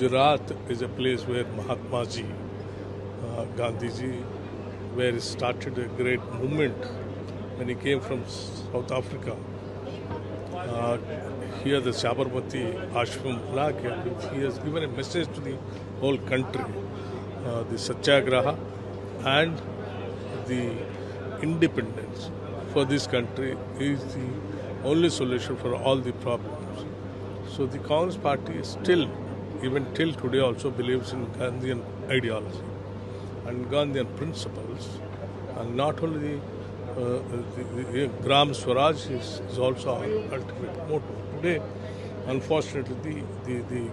Gujarat is a place where Mahatma Ji, Gandhi Ji, where he started a great movement when he came from South Africa. Here the Sabarmati Ashram, he has given a message to the whole country. The Satyagraha and the independence for this country is the only solution for all the problems. So the Congress party still, even till today, also believes in Gandhian ideology and Gandhian principles, and not only the Gram Swaraj is also our ultimate motto. Today, unfortunately, the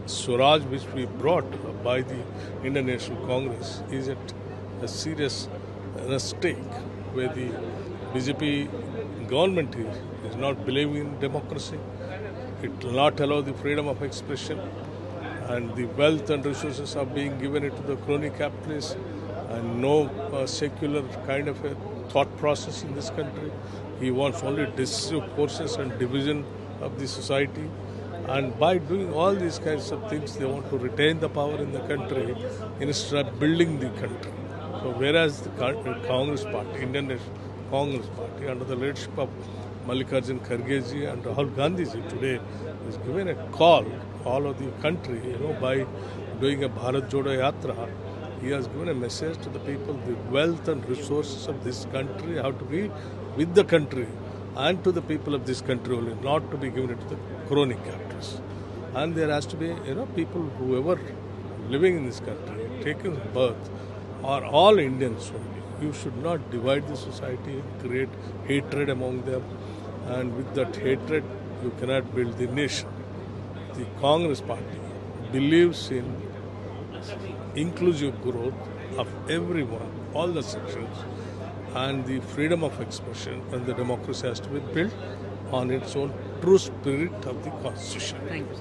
Swaraj which we brought by the Indian National Congress is at a serious stake, where the BJP government is not believing in democracy. It will not allow the freedom of expression, and the wealth and resources are being given to the crony capitalists, and no secular kind of a thought process in this country. He wants only decisive forces and division of the society, and by doing all these kinds of things, they want to retain the power in the country instead of building the country. So whereas the Congress Party, Indian National Congress Party, under the leadership of Mallikarjun Kharge ji and Rahul Gandhi ji today is given a call all of the country, by doing a Bharat Jodo Yatra. He has given a message to the people: the wealth and resources of this country have to be with the country and to the people of this country only, not to be given to the crony capitalists. And there has to be, people, whoever living in this country, taking birth, are all Indians only. You should not divide the society, create hatred among them, and with that hatred, you cannot build the nation. The Congress Party believes in inclusive growth of everyone, all the sections, and the freedom of expression, and the democracy has to be built on its own true spirit of the Constitution. Thank you.